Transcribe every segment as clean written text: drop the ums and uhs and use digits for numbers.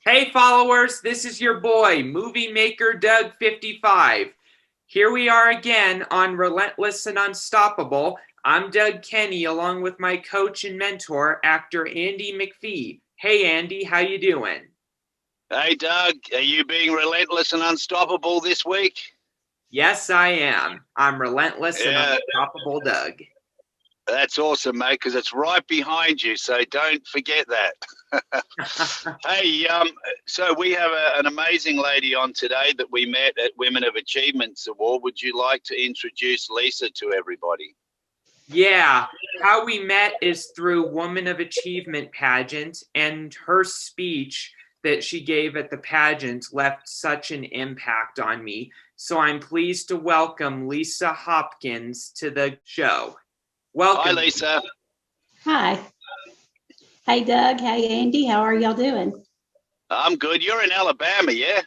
Hey followers, this is your boy, Movie Maker Doug 55. Here we are again on Relentless and Unstoppable. I'm Doug Kenny along with my coach and mentor, actor Andy McPhee. Hey Andy, how you doing? Hey Doug, are you being relentless and unstoppable this week? Yes, I am. I'm Relentless and Yeah, Unstoppable Doug. that's awesome, mate, because it's right behind you, so don't forget that. Hey, so we have an amazing lady on today that we met at Women of Achievements Award. Would you like to introduce Lisa to everybody? Yeah, how we met is through Woman of Achievement pageant, and her speech that she gave at the pageant left such an impact on me. So I'm pleased to welcome Lisa Hopkins to the show. Hi, Welcome. Lisa. Hi. Hey, Doug. Hey, Andy. How are y'all doing? I'm good. You're in Alabama, yeah?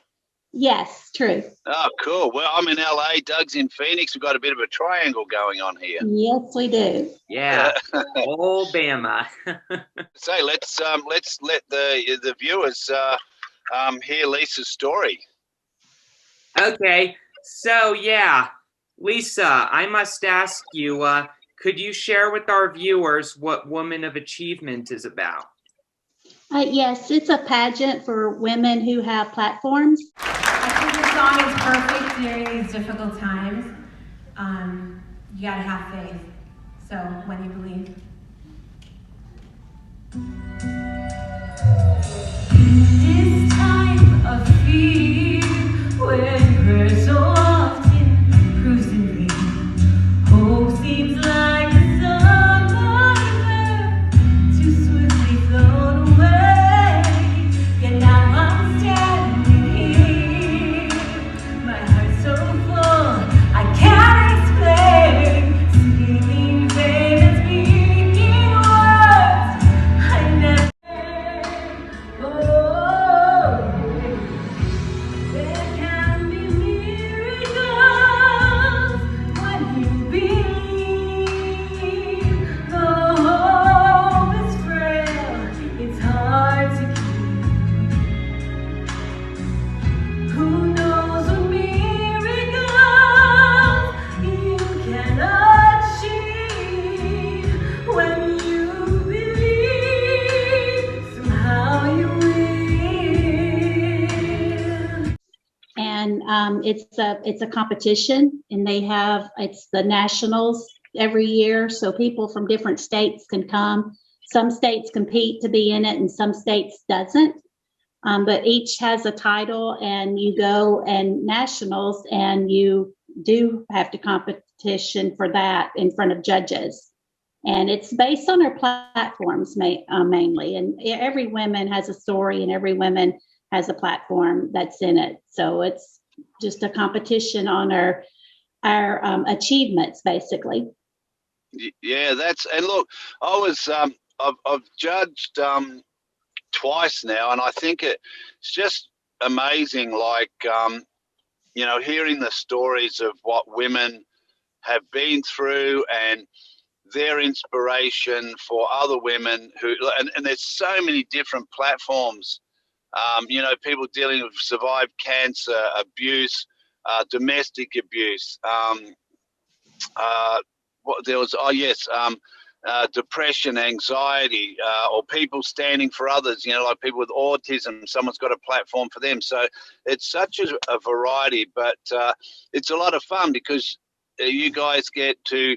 Yes, true. Oh, cool. Well, I'm in LA. Doug's in Phoenix. We've got a bit of a triangle going on here. Yes, we do. Yeah, Alabama. So let's let the viewers hear Lisa's story. Okay, so yeah, Lisa, I must ask you, could you share with our viewers what Woman of Achievement is about? Yes, it's a pageant for women who have platforms. I think the song is perfect during these difficult times. You gotta have faith. So when you believe. This time of fear, when prayer so often proves in vain, hope seems like a summer too swiftly flown away. Yet now I'm standing here, my heart so full I can't explain. Speaking faith and speaking words I never. Oh, there can be miracles when you believe. Though hope is frail, it's hard to keep. Who knows what miracles you can achieve when you believe? Somehow you will. And it's a competition, and it's the nationals every year, so people from different states can come. Some states compete to be in it, and some states doesn't. But each has a title, and you go and nationals, and you do have to competition for that in front of judges. And it's based on our platforms mainly. And every woman has a story, and every woman has a platform that's in it. So it's just a competition on our achievements, basically. Yeah, and look, I've judged twice now, and I think it's just amazing, like hearing the stories of what women have been through and their inspiration for other women and there's so many different platforms. People dealing with survived cancer, abuse, domestic abuse. There was, depression, anxiety, or people standing for others, like people with autism, someone's got a platform for them. So it's such a variety, but it's a lot of fun because you guys get to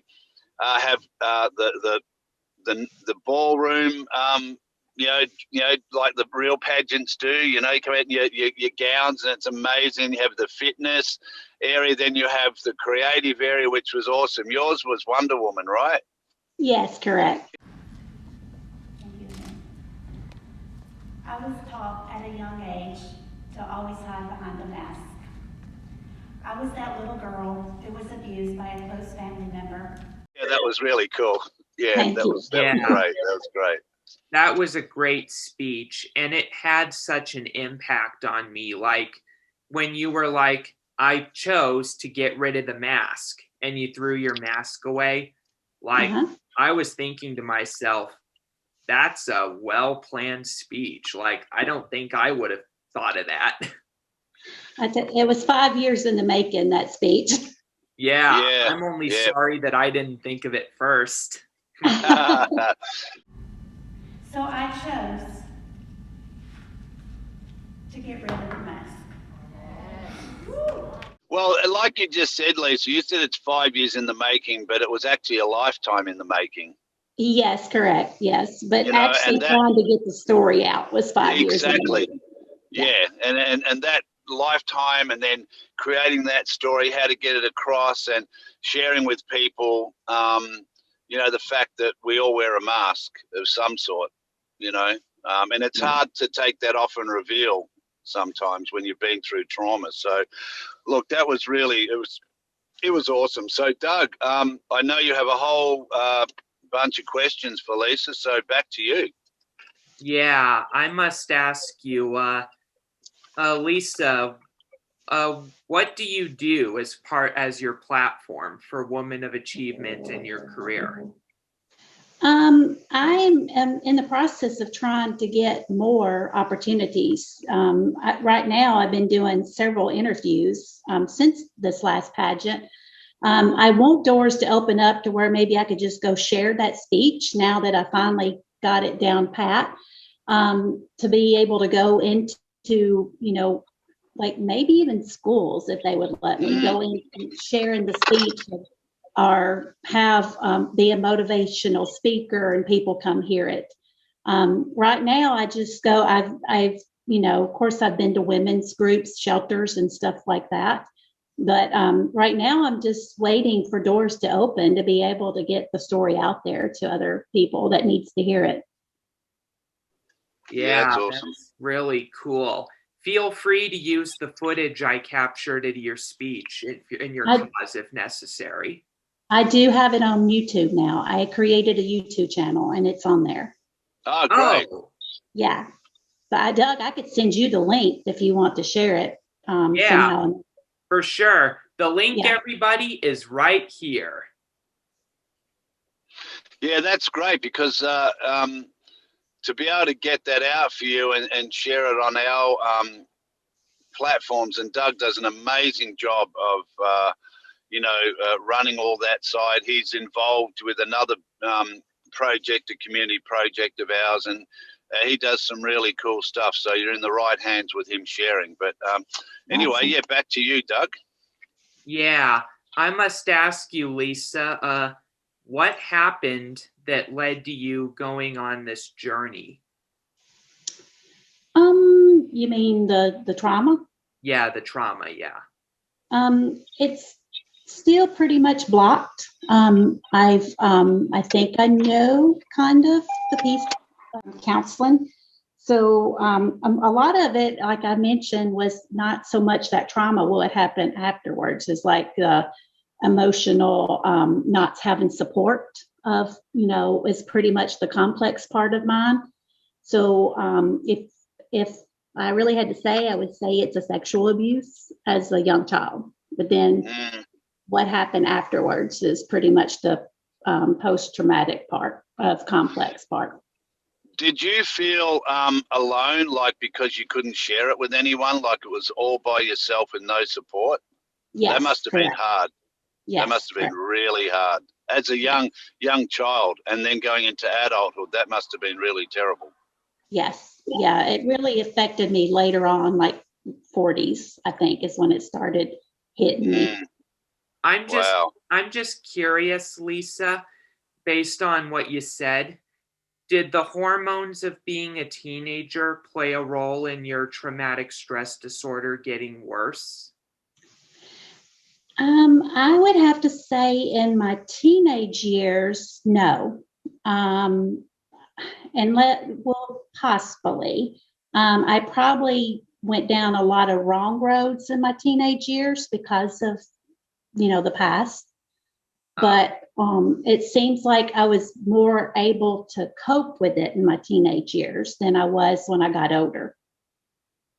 have the ballroom, like the real pageants do. You come out in your gowns, and it's amazing. You have the fitness area, then you have the creative area, which was awesome. Yours was Wonder Woman, right? Yes, correct. I was taught at a young age to always hide behind a mask. I was that little girl who was abused by a close family member. Yeah, that was really cool. Yeah, Thank that you. was great. That was great. That was a great speech, and it had such an impact on me. Like when you were like, I chose to get rid of the mask, and you threw your mask away. Like, Uh-huh. I was thinking to myself, that's a well-planned speech. Like, I don't think I would have thought of that. It was 5 years in the making, that speech. Yeah, Yeah, I'm only yeah. sorry that I didn't think of it first. So I chose to get rid of the mask. Well, like you just said, Lisa, you said it's 5 years in the making, but it was actually a lifetime in the making. Yes, correct. Yes. But You know, actually and that trying to get the story out was 5 years in the exactly, making. yeah, and that lifetime, and then creating that story, how to get it across, and sharing with people, you know, the fact that we all wear a mask of some sort, you know, and it's hard to take that off and reveal sometimes when you've been through trauma. So, look, that was really it was awesome. So, Doug, I know you have a whole bunch of questions for Lisa, so back to you. Yeah, I must ask you, Lisa, what do you do as your platform for Woman of Achievement in your career? I'm in the process of trying to get more opportunities. Right now, I've been doing several interviews since this last pageant. I want doors to open up to where maybe I could just go share that speech now that I finally got it down pat, to be able to go into, you know, like maybe even schools, if they would let me go in and share in the speech, or have be a motivational speaker and people come hear it. Right now, I just go. I've you know, of course, I've been to women's groups, shelters, and stuff like that. But right now, I'm just waiting for doors to open to be able to get the story out there to other people that needs to hear it. Yeah, Yeah, that's awesome. that's really cool. Feel free to use the footage I captured in your speech in your I, cause if necessary. I do have it on YouTube now. I created a YouTube channel and it's on there. Oh, great. Oh, Yeah. But Doug, I could send you the link if you want to share it yeah, somehow. for sure. The link, Yeah. everybody, is right here. Yeah, that's great because to be able to get that out for you and share it on our platforms, and Doug does an amazing job of, you know, running all that side. He's involved with another project, a community project of ours, and he does some really cool stuff. So you're in the right hands with him sharing. But anyway, Awesome. yeah, back to you, Doug. Yeah, I must ask you, Lisa, what happened that led to you going on this journey? You mean the trauma? Yeah, the trauma, yeah. It's still pretty much blocked. I think I know kind of the piece of counseling. So a lot of it, like I mentioned, was not so much that trauma. What happened afterwards is like the emotional not having support of, you know, is pretty much the complex part of mine. So if I really had to say, I would say it's a sexual abuse as a young child. But then what happened afterwards is pretty much the post-traumatic part of complex part. Did you feel alone, like because you couldn't share it with anyone, like it was all by yourself with no support? Yes, That must have correct. been hard. Yes, That must have been correct. really hard. As a young child, and then going into adulthood, that must have been really terrible. Yes, yeah, it really affected me later on, like 40s, I think, is when it started hitting me. Wow. I'm just curious, Lisa, based on what you said, did the hormones of being a teenager play a role in your traumatic stress disorder getting worse? I would have to say in my teenage years, no. Well, possibly. I probably went down a lot of wrong roads in my teenage years because of, you know, the past. But it seems like I was more able to cope with it in my teenage years than I was when I got older.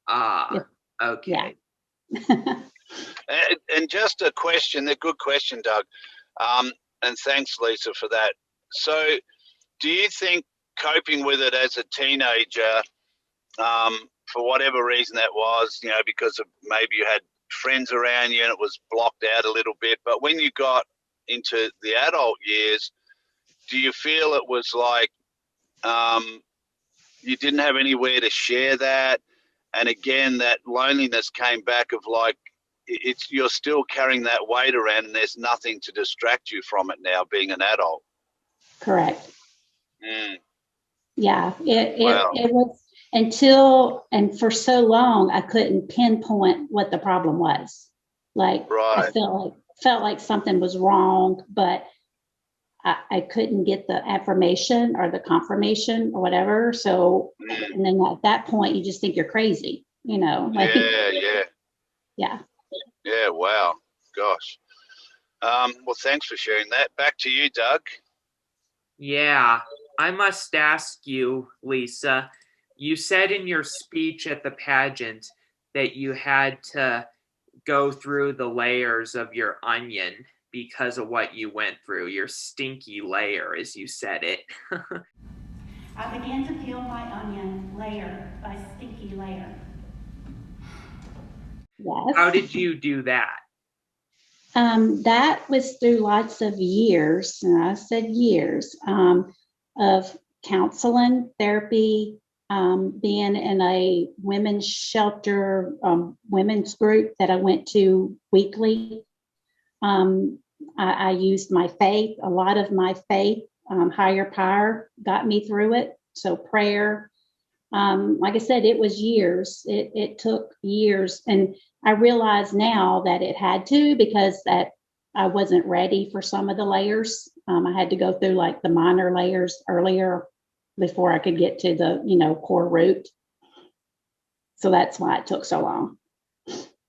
Okay. Yeah. And just a question, a good question, Doug. And thanks, Lisa, for that. So do you think coping with it as a teenager, for whatever reason that was, you know, because of maybe you had friends around you and it was blocked out a little bit. But when you got into the adult years, do you feel it was like you didn't have anywhere to share that? And again, that loneliness came back of like, you're still carrying that weight around and there's nothing to distract you from it now being an adult. Correct. Mm. Yeah, Wow. it was until, and for so long, I couldn't pinpoint what the problem was. Like, I Right. felt like something was wrong, but I couldn't get the affirmation or the confirmation or whatever. So, Mm. and then at that point, you just think you're crazy, you know, like, Yeah. yeah. Wow. Gosh. Well, thanks for sharing that. Back to you, Doug. Yeah, I must ask you, Lisa, you said in your speech at the pageant that you had to go through the layers of your onion because of what you went through, your stinky layer, as you said it. I began to peel my onion layer by stinky layer. Yes. How did you do that? That was through lots of years, and I said years, of counseling, therapy, being in a women's shelter, women's group that I went to weekly. I used my faith, a lot of my faith, higher power got me through it. So prayer, like I said, it was years. It took years, and I realize now that it had to, because that I wasn't ready for some of the layers. I had to go through like the minor layers earlier before I could get to the, you know, core root. So that's why it took so long.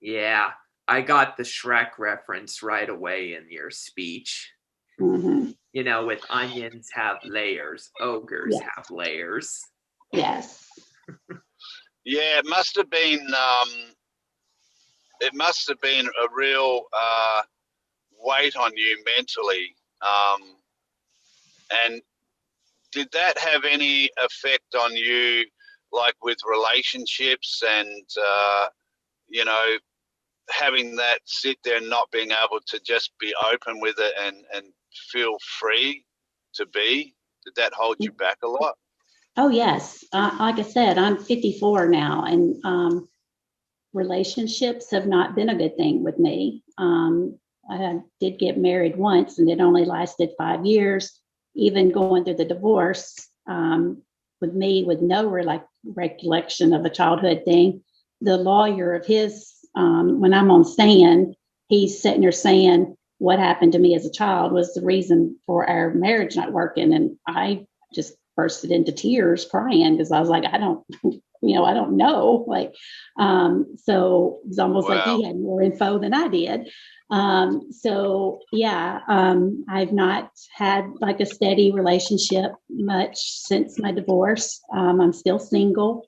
Yeah, I got the Shrek reference right away in your speech. Mm-hmm. You know, with onions have layers, ogres Yes. have layers. Yes. Yeah, it must have been. It must have been a real weight on you mentally. And did that have any effect on you, like with relationships and you know, having that sit there and not being able to just be open with it and feel free to be? Did that hold you back a lot? Oh, yes. Like I said, I'm 54 now, and relationships have not been a good thing with me. I did get married once, and it only lasted 5 years. Even going through the divorce, with me with no recollection of a childhood thing, the lawyer of his, when I'm on stand, he's sitting there saying what happened to me as a child was the reason for our marriage not working, and I just bursted into tears crying because I was like, I don't know. Like, so it was almost like Wow. he had more info than I did. So yeah, I've not had like a steady relationship much since my divorce. I'm still single,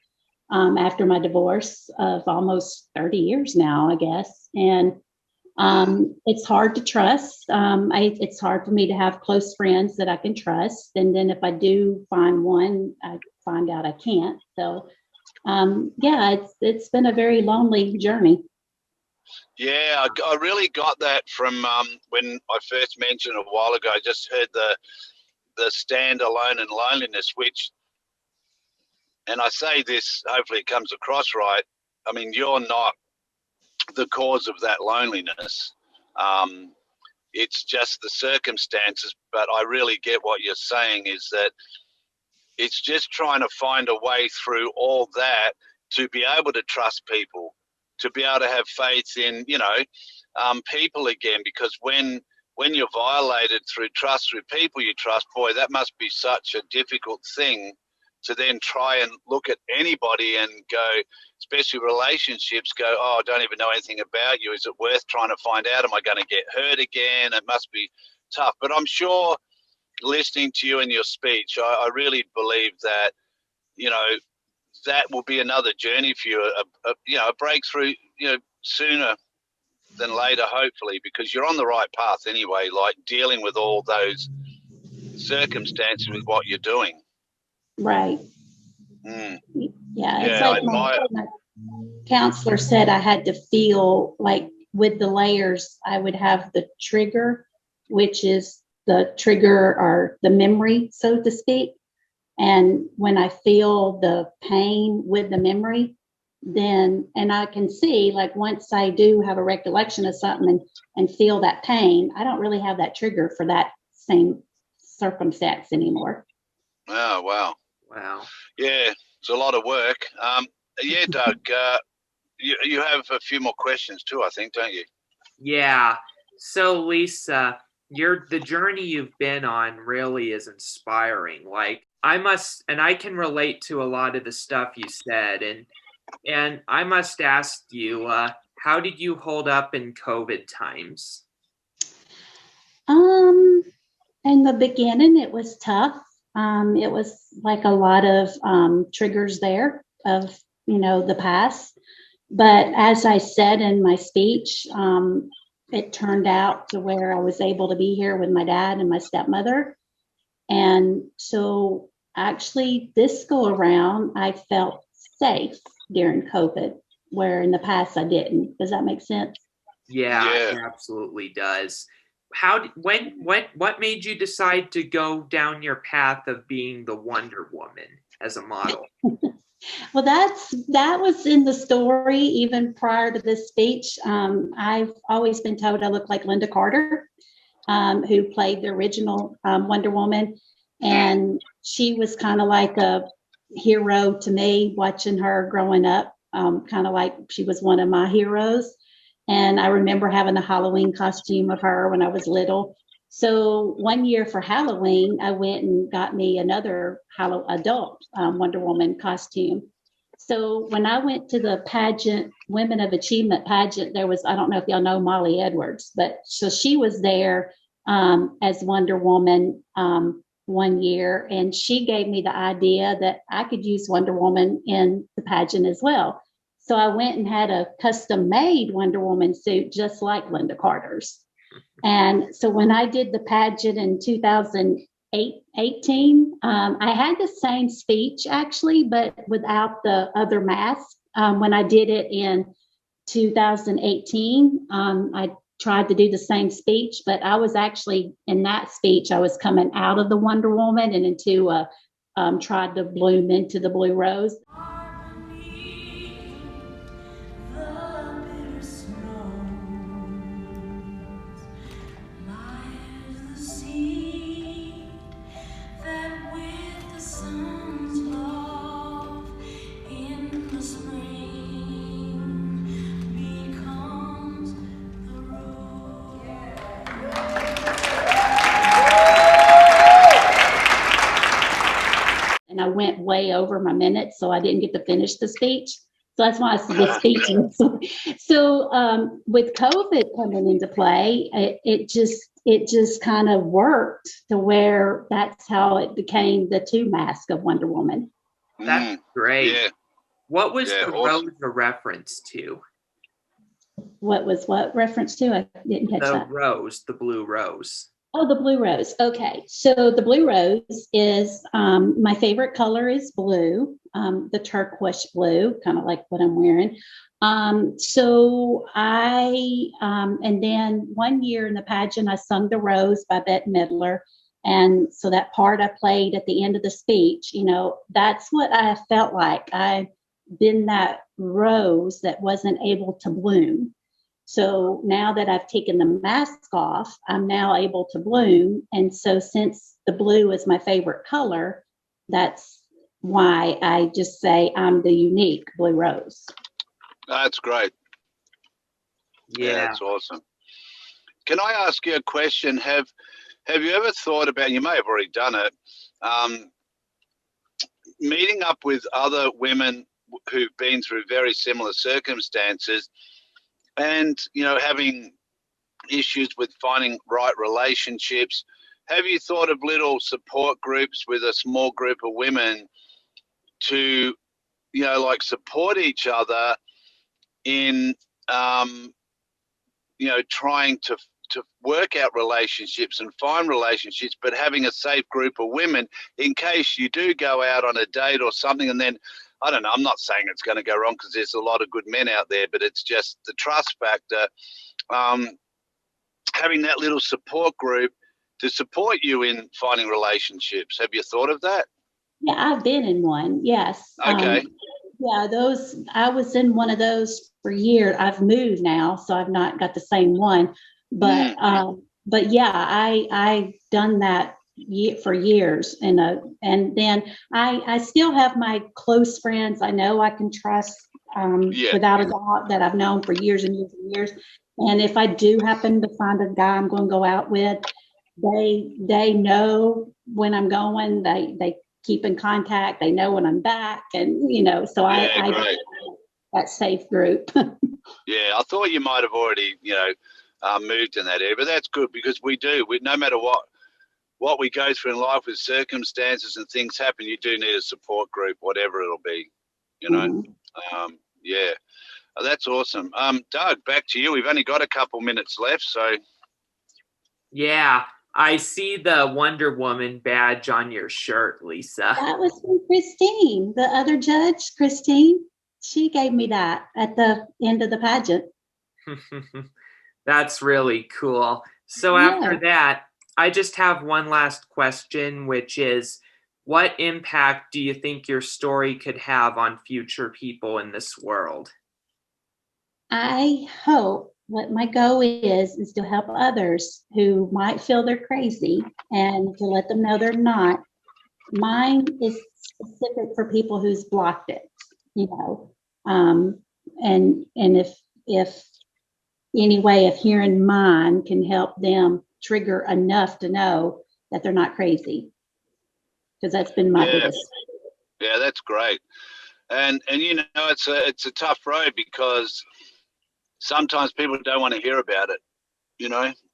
after my divorce of almost 30 years now, I guess. And it's hard to trust. It's hard for me to have close friends that I can trust. And then if I do find one, I find out I can't. So yeah, it's been a very lonely journey. Yeah, I really got that from when I first mentioned a while ago. I just heard the stand alone and loneliness, which, and I say this, hopefully it comes across right. I mean, you're not the cause of that loneliness. It's just the circumstances. But I really get what you're saying is that it's just trying to find a way through all that to be able to trust people, to be able to have faith in, you know, people again. Because when you're violated through trust through people you trust, boy, that must be such a difficult thing to then try and look at anybody and go, especially relationships, go, oh, I don't even know anything about you. Is it worth trying to find out? Am I going to get hurt again? It must be tough. But I'm sure listening to you in your speech, I really believe that, you know, that will be another journey for you, a breakthrough, you know, sooner than later, hopefully, because you're on the right path anyway, like dealing with all those circumstances with what you're doing. Right. Mm. Yeah, it's Yeah, I like admire. my counselor said I had to feel like with the layers, I would have the trigger, which is the trigger or the memory, so to speak. And when I feel the pain with the memory, then, and I can see like once I do have a recollection of something and feel that pain, I don't really have that trigger for that same circumstance anymore. Oh, wow. Wow. Yeah, it's a lot of work. Yeah, Doug, you have a few more questions too, I think, don't you? Yeah. So Lisa, the journey you've been on really is inspiring. Like I can relate to a lot of the stuff you said, and I must ask you, how did you hold up in COVID times? Um, in the beginning, it was tough. It was like a lot of triggers there of, the past. But as I said in my speech, it turned out to where I was able to be here with my dad and my stepmother. And so actually, this go around, I felt safe during COVID, where in the past I didn't. Does that make sense? Yeah, Yeah. it absolutely does. What made you decide to go down your path of being the Wonder Woman as a model? Well, that was in the story even prior to this speech. I've always been told I look like Linda Carter, who played the original Wonder Woman, and she was kind of like a hero to me. Watching her growing up, kind of like she was one of my heroes. And I remember having a Halloween costume of her when I was little. So one year for Halloween, I went and got me another adult Wonder Woman costume. So when I went to the pageant, Women of Achievement pageant, there was, I don't know if y'all know Molly Edwards, but so she was there as Wonder Woman one year, and she gave me the idea that I could use Wonder Woman in the pageant as well. So I went and had a custom made Wonder Woman suit just like Linda Carter's. And so when I did the pageant in 2018, I had the same speech actually, but without the other mask. When I did it in 2018, I tried to do the same speech, but I was actually in that speech, I was coming out of the Wonder Woman and into tried to bloom into the blue rose. And I went way over my minutes, so I didn't get to finish the speech. So that's why I said the speech was so. With COVID coming into play, it just kind of worked to where that's how it became the two mask of Wonder Woman. That's great. Yeah. What was the awesome. rose a reference to? What was what reference to? I didn't catch that. The rose, the blue rose. Oh, the blue rose. Okay. So the blue rose is my favorite color is blue, the turquoise blue, kind of like what I'm wearing. So and then one year in the pageant, I sung The Rose by Bette Midler. And so that part I played at the end of the speech, that's what I felt like. I've been that rose that wasn't able to bloom. So now that I've taken the mask off, I'm now able to bloom. And so since the blue is my favorite color, that's why I just say I'm the unique blue rose. That's great. Yeah, that's awesome. Can I ask you a question? Have you ever thought about, you may have already done it, meeting up with other women who've been through very similar circumstances and, having issues with finding right relationships? Have you thought of little support groups with a small group of women to, support each other in, trying to to work out relationships and find relationships, but having a safe group of women in case you do go out on a date or something, and then I don't know, I'm not saying it's going to go wrong because there's a lot of good men out there, but it's just the trust factor. Having that little support group to support you in finding relationships. Have you thought of that? Yeah, I've been in one. Yes. Okay. Yeah, I was in one of those for years. I've moved now, so I've not got the same one. But yeah, I done that for years, and then I still have my close friends I know I can trust without a doubt, that I've known for years and years and years. And if I do happen to find a guy I'm going to go out with, they know when I'm going. They keep in contact. They know when I'm back, and so I that safe group. Yeah, I thought you might have already moved in that area, but that's good because we no matter what we go through in life with circumstances and things happen, you do need a support group, whatever it'll be, yeah. Oh, that's awesome. Doug, back to you. We've only got a couple minutes left, so. Yeah, I see the Wonder Woman badge on your shirt, Lisa. That was from Christine, the other judge, Christine. She gave me that at the end of the pageant. That's really cool. So after that, I just have one last question, which is, what impact do you think your story could have on future people in this world? I hope what my goal is to help others who might feel they're crazy and to let them know they're not. Mine is specific for people who's blocked it, and if any way of hearing mine can help them trigger enough to know that they're not crazy, because that's been my biggest. Yeah, that's great. And it's a tough road because sometimes people don't want to hear about it,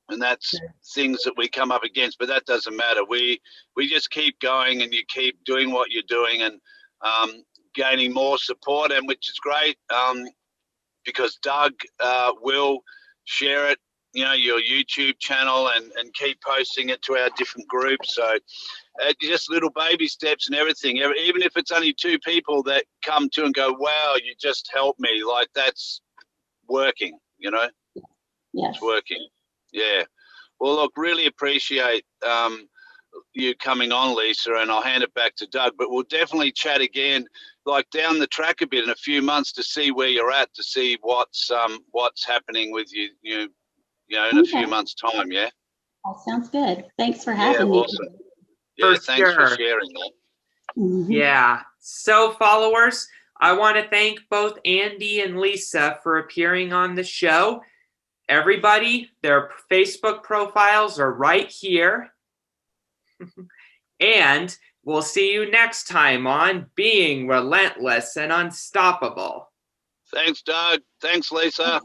and that's things that we come up against, but that doesn't matter. We just keep going, and you keep doing what you're doing, and gaining more support, and which is great, because Doug will share it, your YouTube channel, and keep posting it to our different groups. So just little baby steps and everything, even if it's only 2 people that come to and go, wow, you just helped me, like that's working, Yes. It's working. Yeah. Well, look, really appreciate you coming on, Lisa, and I'll hand it back to Doug, but we'll definitely chat again, like down the track a bit in a few months, to see where you're at, to see what's happening with you, in a few months' time. Yeah. That sounds good. Thanks for having me. Awesome. Yeah, thanks for sharing that. Mm-hmm. Yeah. So, followers, I want to thank both Andy and Lisa for appearing on the show. Everybody, their Facebook profiles are right here. And we'll see you next time on Being Relentless and Unstoppable. Thanks, Doug. Thanks, Lisa.